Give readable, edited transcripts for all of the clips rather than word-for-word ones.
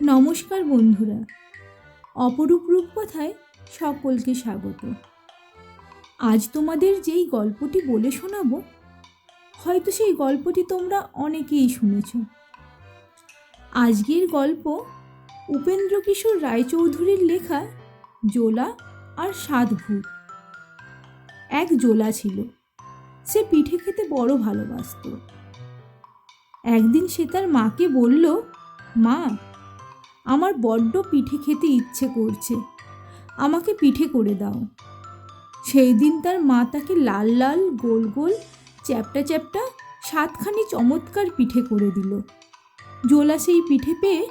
নমস্কার বন্ধুরা, অপরূপ রূপকথায় সকলকে স্বাগত। আজ তোমাদের যেই গল্পটি বলে শোনাবো, হয়তো সেই গল্পটি তোমরা অনেকেই শুনেছ। আজকের গল্প উপেন্দ্রকিশোর রায়চৌধুরীর লেখা জোলা আর ৭ ভূত। এক জোলা ছিল, সে পিঠে খেতে বড় ভালোবাসত। একদিন সে তার মাকে বলল, মা, আমার বড্ড পিঠে খেতে ইচ্ছে করছে, আমাকে পিঠে করে দাও। সেই দিন তার মা তাকে লাল লাল গোল গোল চ্যাপ্টা চ্যাপ্টা ৭খানি চমৎকার পিঠে করে দিল। জোলা সেই পিঠে পেয়ে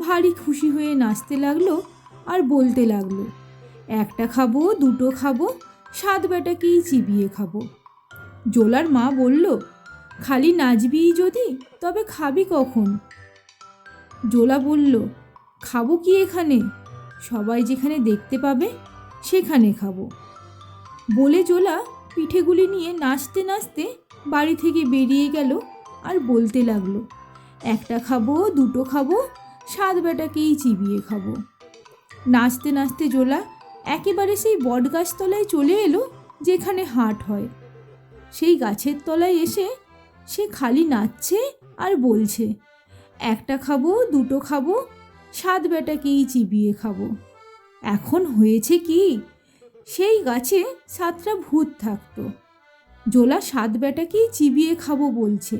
ভারী খুশি হয়ে নাচতে লাগলো আর বলতে লাগলো, একটা খাবো, দুটো খাবো, ৭ বেটাকেই চিবিয়ে খাবো। জোলার মা বলল, খালি নাচবিই যদি, তবে খাবি কখন? জোলা বলল, খাবো কি এখানে, সবাই যেখানে দেখতে পাবে সেখানে খাবো। বলে জোলা পিঠেগুলি নিয়ে নাচতে নাচতে বাড়ি থেকে বেরিয়ে গেল আর বলতে লাগলো, একটা খাবো, দুটো খাবো, ৭ বেটাকেই চিবিয়ে খাবো। নাচতে নাচতে জোলা একেবারে সেই বটগাছতলায় চলে এলো যেখানে হাট হয়। সেই গাছের তলায় এসে সে খালি নাচছে আর বলছে, একটা খাবো, দুটো খাবো, ৭ বেটাকেই চিবিয়ে খাবো। এখন হয়েছে কি, সেই গাছে ৭টা ভূত থাকতো। জোলা ৭ বেটাকেই চিবিয়ে খাবো বলছে,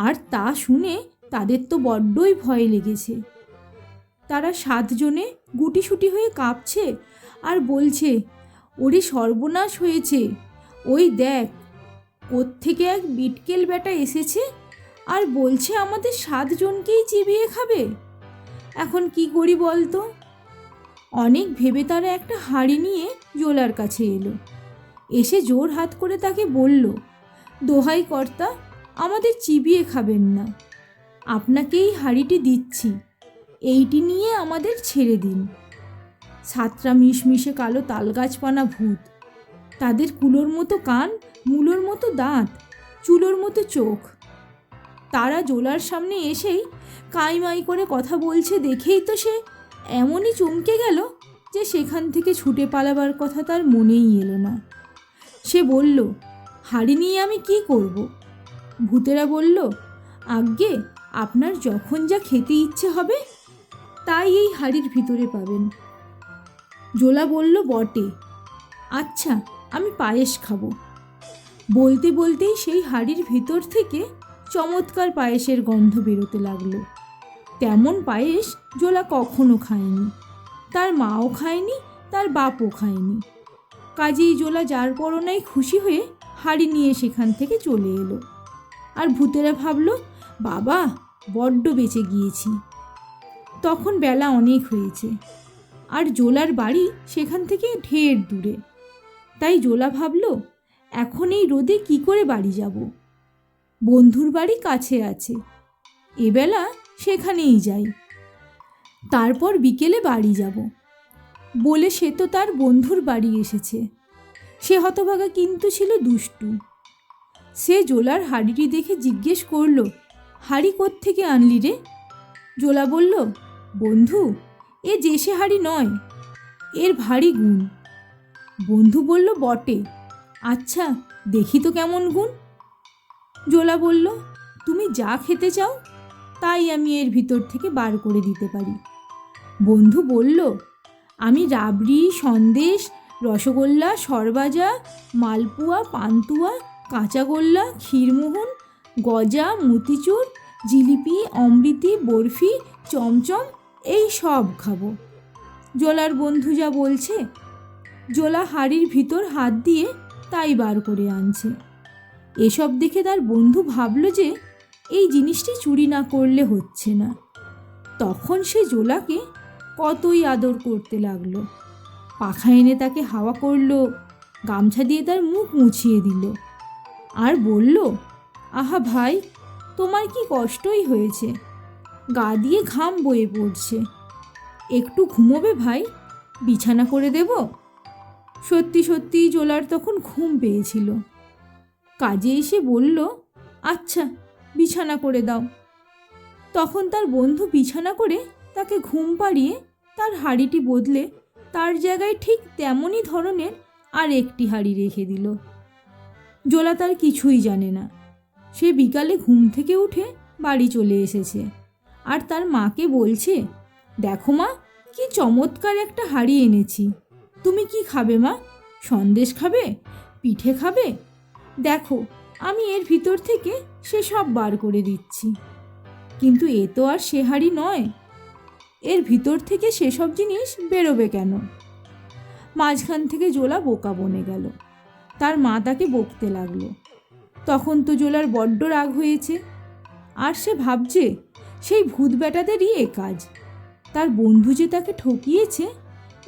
আর তা শুনে তাদের তো বড্ডই ভয় লেগেছে। তারা ৭ জনে গুটিসুটি হয়ে কাঁপছে আর বলছে, ওরে সর্বনাশ হয়েছে, ওই দেখ, কোত্থেকে এক বিটকেল বেটা এসেছে আর বলছে আমাদের ৭ জনকেই চিবিয়ে খাবে। এখন কি করি বলতো? অনেক ভেবে তারা একটা হাঁড়ি নিয়ে জোলার কাছে এলো। এসে জোর হাত করে তাকে বলল, দোহাই কর্তা, আমাদের চিবিয়ে খাবেন না, আপনাকেই হাঁড়িটি দিচ্ছি, এইটি নিয়ে আমাদের ছেড়ে দিন। ৭টা মিশমিশে কালো তালগাছপানা ভূত, তাদের কুলোর মতো কান, মূলোর মতো দাঁত, চুলোর মতো চোখ। তারা জোলার সামনে এসেই কাইমাই করে কথা বলছে দেখেই তো সে এমনই চমকে গেল যে সেখান থেকে ছুটে পালাবার কথা তার মনেই এলো না। সে বলল, হাঁড়ি নিয়ে আমি কি করব? ভূতেরা বলল, আজ্ঞে, আপনার যখন যা খেতে ইচ্ছে হবে তাই এই হাঁড়ির ভিতরে পাবেন। জোলা বলল, বটে, আচ্ছা, আমি পায়েস খাবো। বলতে বলতেই সেই হাঁড়ির ভিতর থেকে চমৎকার পায়েসের গন্ধ বেরোতে লাগলো। তেমন পায়েস জোলা কখনো খায়নি, তার মাও খায়নি, তার বাপও খায়নি। কাজেই জোলা যার পরনাই খুশি হয়ে হাঁড়ি নিয়ে সেখান থেকে চলে এলো। আর ভূতেরা ভাবল, বাবা, বড্ড বেঁচে গিয়েছি। তখন বেলা অনেক হয়েছে, আর জোলার বাড়ি সেখান থেকে ঢের দূরে। তাই জোলা ভাবল, এখন এই রোদে কি করে বাড়ি যাব? বন্ধুর বাড়ি কাছে আছে, এবেলা সেখানেই যাই, তারপর বিকেলে বাড়ি যাব। বলে সে তো তার বন্ধুর বাড়ি এসেছে। সে হতভাগা কিন্তু ছিল দুষ্টু। সে জোলার হাঁড়িটি দেখে জিজ্ঞেস করল, হাঁড়ি কোত্থেকে আনলি রে? জোলা বলল, বন্ধু, এ যে সে হাঁড়ি নয়, এর ভারী গুণ। বন্ধু বলল, বটে, আচ্ছা, দেখি তো কেমন গুণ। জোলা বলল, তুমি যা খেতে চাও তাই আমি এর ভিতর থেকে বার করে দিতে পারি। বন্ধু বলল, আমি রাবড়ি, সন্দেশ, রসগোল্লা, সরভাজা, মালপুয়া, পান্তুয়া, কাঁচাগোল্লা, ক্ষীরমোহন, গজা, মতিচুর, জিলিপি, অমৃতি, বরফি, চমচম, এই সব খাবো। জোলার বন্ধু যা বলছে। জোলা হাঁড়ির ভিতর হাত দিয়ে তাই বার করে আনছে। এসব দেখে তার বন্ধু ভাবল যে এই জিনিসটি চুরি না করলে হচ্ছে না। তখন সে জোলাকে কতই আদর করতে লাগলো। পাখা এনে তাকে হাওয়া করলো, গামছা দিয়ে তার মুখ মুছিয়ে দিল আর বলল, আহা ভাই, তোমার কি কষ্টই হয়েছে, গা দিয়ে ঘাম বয়ে পড়ছে, একটু ঘুমোবে ভাই, বিছানা করে দেব? সত্যি সত্যি জোলার তখন ঘুম পেয়েছিল। কাজে এসে বলল, আচ্ছা, বিছানা করে দাও। তখন তার বন্ধু বিছানা করে তাকে ঘুম পাড়িয়ে তার হাঁড়িটি বদলে তার জায়গায় ঠিক তেমনই ধরনের আর একটি হাঁড়ি রেখে দিল। জোলা তার কিছুই জানে না। সে বিকালে ঘুম থেকে উঠে বাড়ি চলে এসেছে আর তার মাকে বলছে, দেখো মা, কি চমৎকার একটা হাঁড়ি এনেছি। তুমি কি খাবে মা? সন্দেশ খাবে? পিঠে খাবে? দেখো, আমি এর ভিতর থেকে সে সব বার করে দিচ্ছি। কিন্তু এ তো আর সে হাঁড়ি নয়। এর ভিতর থেকে সেসব জিনিস বেরোবে কেন? মাঝখান থেকে জোলা বোকা বনে গেল। তার মা তাকে বকতে লাগলো। তখন তো জোলার বড্ড রাগ হয়েছে। আর সে ভাবছে সেই ভূত বেটাদেরই এ কাজ। তার বন্ধু যে তাকে ঠকিয়েছে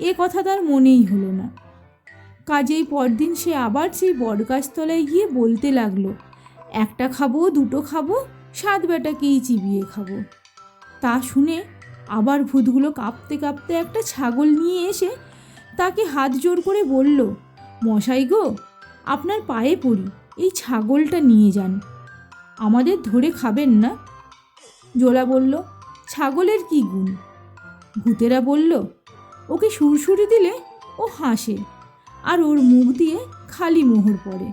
এ কথা তার মনেই হলো না। কাজেই পরদিন সে আবার সেই বটগাছতলায় গিয়ে বলতে লাগলো, একটা খাবো, দুটো খাবো, 7 বেটাকেই চিবিয়ে খাবো। তা শুনে আবার ভূতগুলো কাঁপতে কাঁপতে একটা ছাগল নিয়ে এসে তাকে হাত জোর করে বলল, মশাই গো, আপনার পায়ে পড়ি, এই ছাগলটা নিয়ে যান, আমাদের ধরে খাবেন না। জোলা বলল, ছাগলের কি গুণ? ভূতেরা বলল, ওকে সুরসুরি দিলে ও হাসে আর ওর মুখ দিয়ে খালি মোহর পড়ে।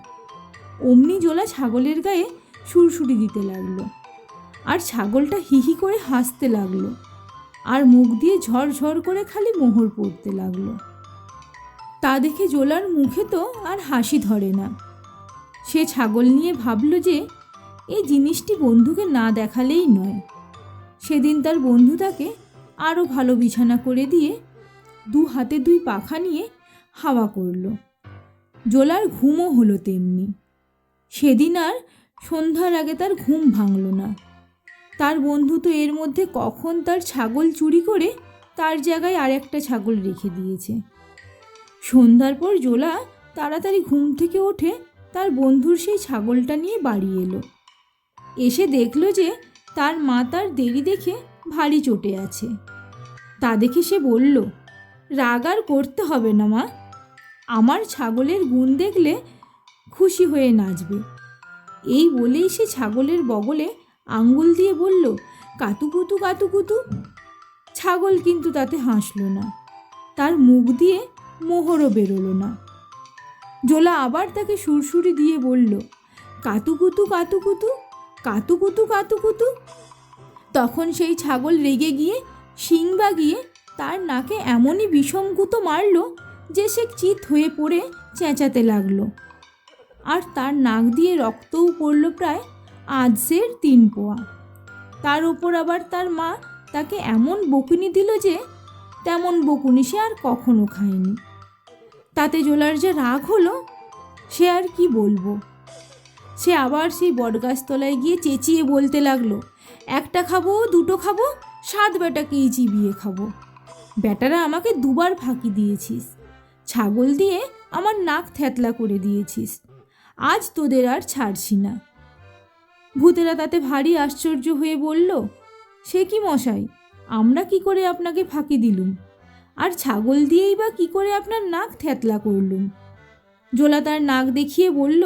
অমনি জোলা ছাগলের গায়ে সুরসুরি দিতে লাগলো আর ছাগলটা হিহি করে হাসতে লাগলো আর মুখ দিয়ে ঝরঝর করে খালি মোহর পড়তে লাগলো। তা দেখে জোলার মুখে তো আর হাসি ধরে না। সে ছাগল নিয়ে ভাবল যে এই জিনিসটি বন্ধুকে না দেখালেই নয়। সেদিন তার বন্ধু তাকে আরও ভালো বিছানা করে দিয়ে 2 হাতে 2 পাখা নিয়ে হাওয়া করল। জোলার ঘুমও হলো তেমনি। সেদিন আর সন্ধ্যার আগে তার ঘুম ভাঙল না। তার বন্ধু তো এর মধ্যে কখন তার ছাগল চুরি করে তার জায়গায় আর একটা ছাগল রেখে দিয়েছে। সন্ধ্যার পর জোলা তাড়াতাড়ি ঘুম থেকে ওঠে তার বন্ধুর সেই ছাগলটা নিয়ে বাড়ি এলো। এসে দেখল যে তার মা তার দেরি দেখে ভারী চটে আছে। তা দেখে সে বলল, রাগ আর করতে হবে না মা, আমার ছাগলের গুণ দেখলে খুশি হয়ে নাচবে। এই বলেই সে ছাগলের বগলে আঙ্গুল দিয়ে বলল, কাতুকুতু কাতুকুতু। ছাগল কিন্তু তাতে হাসল না, তার মুখ দিয়ে মোহরও বেরোলো না। জোলা আবার তাকে সুরসুরি দিয়ে বলল, কাতুকুতু কাতুকুতু, কাতুকুতু কাতুকুতু। তখন সেই ছাগল রেগে গিয়ে শিং বাগিয়ে তার নাকে এমনই বিষম গুঁতো মারল যে সে চিত হয়ে পড়ে চেঁচাতে লাগলো। আর তার নাক দিয়ে রক্তও পড়ল প্রায় 3 পোয়া। তার ওপর আবার তার মা তাকে এমন বকুনি দিল যে তেমন বকুনি সে আর কখনো খায়নি। তাতে জোলার যে রাগ হলো সে আর কি বলবো। সে আবার সেই বটগাছতলায় গিয়ে চেঁচিয়ে বলতে লাগলো, একটা খাবো, দুটো খাবো, 7 বেটাকেই চিবিয়ে খাবো। বেটারা আমাকে 2 বার ফাঁকি দিয়েছিস, ছাগল দিয়ে আমার নাক থ্যাতলা করে দিয়েছিস, আজ তোদের আর ছাড়ছি না। ভূতেরা তাতে ভারী আশ্চর্য হয়ে বলল, সে কি মশাই, আমরা কি করে আপনাকে ফাঁকি দিলুম, আর ছাগল দিয়েই বা কি করে আপনার নাক থ্যাতলা করলুম? জোলা তার নাক দেখিয়ে বলল,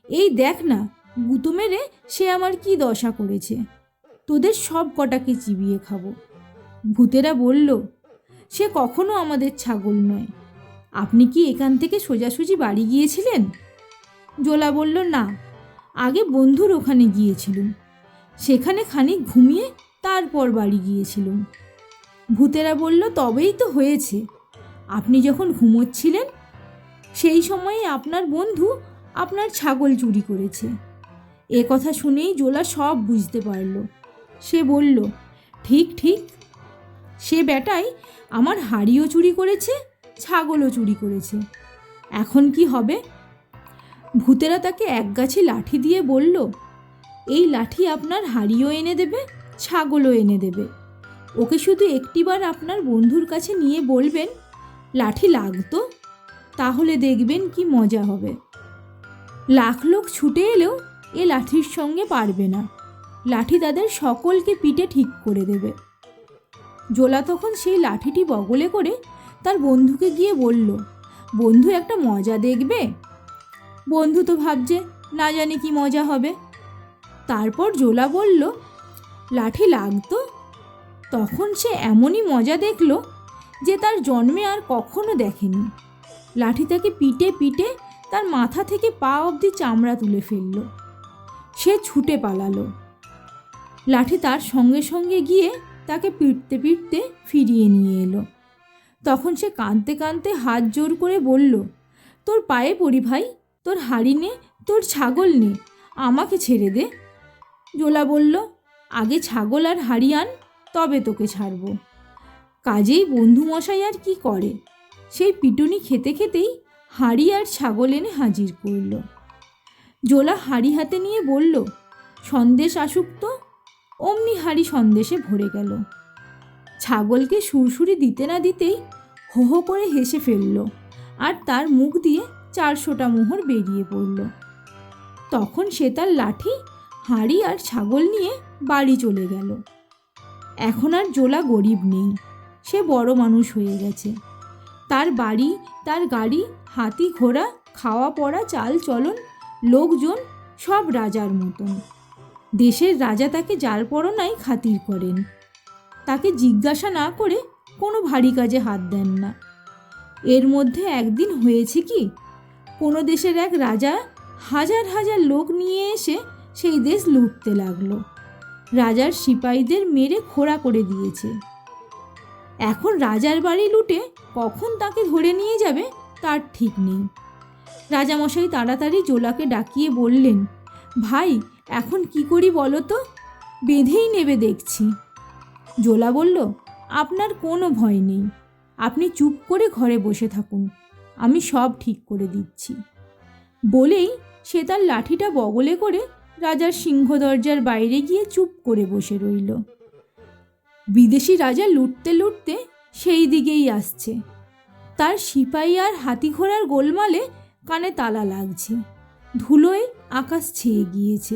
এই দেখ না, গুঁতো মেরে সে আমার কি দশা করেছে, তোদের সব কটাকে চিবিয়ে খাবো। ভূতেরা বলল, সে কখনো আমাদের ছাগল নয়, আপনি কি এখান থেকে সোজাসুজি বাড়ি গিয়েছিলেন? জোলা বলল, না, আগে বন্ধুর ওখানে গিয়েছিলুম, সেখানে খানিক ঘুমিয়ে তারপর বাড়ি গিয়েছিলুম। ভূতেরা বলল, তবেই তো হয়েছে, আপনি যখন ঘুমোচ্ছিলেন সেই সময়ে আপনার বন্ধু আপনার ছাগল চুরি করেছে। এ কথা শুনেই জোলা সব বুঝতে পারল। সে বলল, ঠিক ঠিক, সে বেটাই আমার হাঁড়িও চুরি করেছে, ছাগলও চুরি করেছে। এখন কি হবে? ভূতেরা তাকে এক গাছি লাঠি দিয়ে বলল, এই লাঠি আপনার হাঁড়িও এনে দেবে, ছাগলও এনে দেবে। ওকে শুধু একটিবার আপনার বন্ধুর কাছে নিয়ে বলবেন, লাঠি লাগতো, তাহলে দেখবেন কি মজা হবে। লাখ লোক ছুটে এলেও এ লাঠির সঙ্গে পারবে না, লাঠি তাদের সকলকে পিটে ঠিক করে দেবে। জোলা তখন সেই লাঠিটি বগলে করে তার বন্ধুকে গিয়ে বলল, বন্ধু, একটা মজা দেখবে? বন্ধু তো ভাবছে না জানি কি মজা হবে। তারপর জোলা বলল, লাঠি লাগতো, তখন সে এমনই মজা দেখল যে তার জন্মে আর কখনো দেখেনি। লাঠি তাকে পিটে পিটে তার মাথা থেকে পা অবধি চামড়া তুলে ফেলল। সে ছুটে পালালো। লাঠি তার সঙ্গে সঙ্গে গিয়ে তাকে পিটতে পিটতে ফিরিয়ে নিয়ে এলো। তখন সে কাঁদতে কাঁদতে হাত জোর করে বলল, তোর পায়ে পড়ি ভাই, তোর হাঁড়ি নে, তোর ছাগল নে, আমাকে ছেড়ে দে। জোলা বলল, আগে ছাগল আর হাঁড়ি আন, তবে তোকে ছাড়ব। কাজেই বন্ধুমশাই আর কি করে, সেই পিটুনি খেতে খেতেই হাঁড়ি আর ছাগল এনে হাজির করল। জোলা হাঁড়ি হাতে নিয়ে বলল, সন্দেশ আসুক তো। অমনি হাঁড়ি সন্দেশে ভরে গেল। ছাগলকে সুরসুরি দিতে না দিতেই হো হো করে হেসে ফেলল, আর তার মুখ দিয়ে 400টা মোহর বেরিয়ে পড়ল। তখন সে তার লাঠি, হাঁড়ি আর ছাগল নিয়ে বাড়ি চলে গেল। এখন আর জোলা গরিব নেই, সে বড় মানুষ হয়ে গেছে। তার বাড়ি, তার গাড়ি, হাতি ঘোড়া, খাওয়া পড়া, চাল চলন, লোকজন সব রাজার মতন। দেশের রাজা তাকে জালপরনাই খাতির করেন। তাকে জিজ্ঞাসা না করে কোনো ভারী কাজে হাত দেন না। এর মধ্যে একদিন হয়েছে কি, কোনো দেশের এক রাজা হাজার হাজার লোক নিয়ে এসে সেই দেশ লুটতে লাগলো। রাজার সিপাহীদের মেরে খোঁড়া করে দিয়েছে। এখন রাজার বাড়ি লুটে কখন তাকে ধরে নিয়ে যাবে তার ঠিক নেই। রাজামশাই তাড়াতাড়ি জোলাকে ডাকিয়ে বললেন, ভাই, এখন কি করি বলো তো, বেঁধেই নেবে দেখছি। জোলা বলল, আপনার কোনো ভয় নেই, আপনি চুপ করে ঘরে বসে থাকুন, আমি সব ঠিক করে দিচ্ছি। বলেই সে তার লাঠিটা বগলে করে রাজার সিংহ দরজার বাইরে গিয়ে চুপ করে বসে রইল। বিদেশি রাজা লুটতে লুটতে সেই দিকেই আসছে। তার সিপাহী আর হাতি ঘোড়ার গোলমালে কানে তালা লাগছে, ধুলোয় আকাশ ছেয়ে গিয়েছে।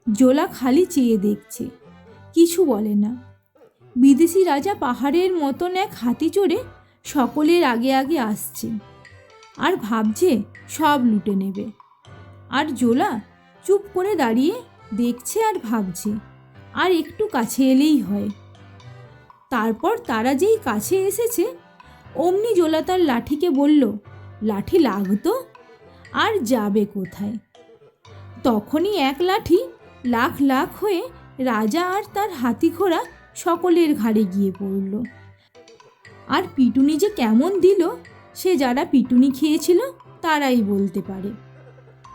জোলা খালি চেয়ে দেখছে, কিছু বলে না। বিদেশি রাজা পাহাড়ের মতন এক হাতি চড়ে সকলের আগে আগে আসছে আর ভাবছে সব লুটে নেবে। আর জোলা চুপ করে দাঁড়িয়ে দেখছে আর ভাবছে, আর একটু কাছে এলেই হয়। তারপর তারা যেই কাছে এসেছে, অমনি জোলা তার লাঠিকে বলল, লাঠি লাগতো, আর যাবে কোথায়। তখনই এক লাঠি লাখ লাখ হয়ে রাজা আর তার হাতি ঘোড়া সকলের ঘাড়ে গিয়ে পড়ল। আর পিটুনি যে কেমন দিল, সে যারা পিটুনি খেয়েছিল তারাই বলতে পারে।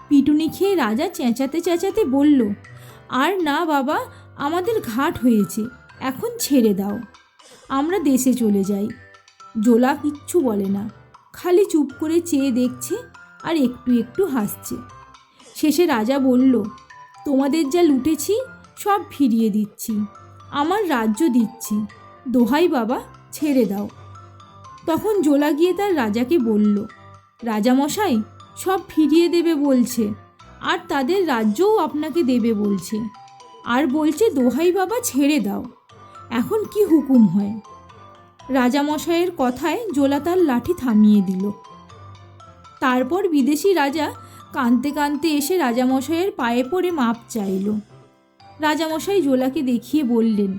পিটুনি খেয়ে রাজা চেঁচাতে চেঁচাতে বলল, আর না বাবা, আমাদের ঘাট হয়েছে, এখন ছেড়ে দাও, আমরা দেশে চলে যাই। জোলা কিচ্ছু বলে না, খালি চুপ করে চেয়ে দেখছে আর একটু একটু হাসছে। শেষে রাজা বলল, তোমাদের যা লুটেছি সব ফিরিয়ে দিচ্ছি, আমার রাজ্য দিচ্ছি, দোহাই বাবা, ছেড়ে দাও। তখন জোলা গিয়ে তার রাজাকে বলল, রাজামশাই সব ফিরিয়ে দেবে বলছে, আর তাদের রাজ্যও আপনাকে দেবে বলছে, আর বলছে দোহাই বাবা ছেড়ে দাও, এখন কি হুকুম হয়। রাজামশাইয়ের কথায় জোলা তার লাঠি থামিয়ে দিল। তারপর বিদেশি রাজা কাঁদতে কাঁদতে এসে রাজামশাইয়ের পায়ে পড়ে মাপ চাইল। রাজামশাই জোলাকে দেখিয়ে বললেন,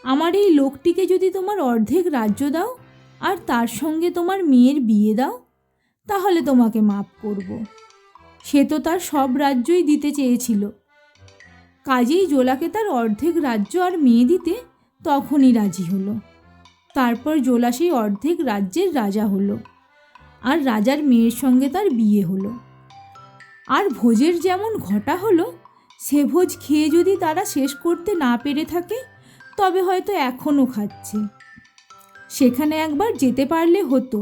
আমার এই লোকটিকে যদি তোমার অর্ধেক রাজ্য দাও আর তার সঙ্গে তোমার মেয়ের বিয়ে দাও, তাহলে তোমাকে মাপ করব। সে তো তার সব রাজ্যই দিতে চেয়েছিল। কাজেই জোলাকে তার অর্ধেক রাজ্য আর মেয়ে দিতে তখনই রাজি হলো। তারপর জোলা সেই অর্ধেক রাজ্যের রাজা হলো, আর রাজার মেয়ের সঙ্গে তার বিয়ে হলো। আর ভোজের যেমন ঘটা হলো, সে ভোজ খেয়ে যদি তারা শেষ করতে না পেরে থাকে, তবে হয়তো এখনও খাচ্ছে। সেখানে একবার যেতে পারলে হতো।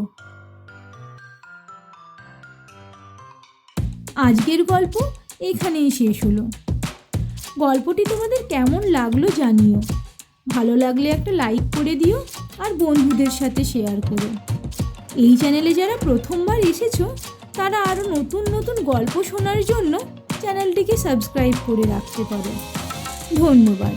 আজকের গল্প এখানেই শেষ হলো। গল্পটি তোমাদের কেমন লাগলো জানিও। ভালো লাগলে একটা লাইক করে দিও আর বন্ধুদের সাথে শেয়ার করো। এই চ্যানেলে যারা প্রথমবার এসেছো, তারা আরও নতুন নতুন গল্প শোনার জন্য চ্যানেলটিকে সাবস্ক্রাইব করে রাখতে পারো। ধন্যবাদ।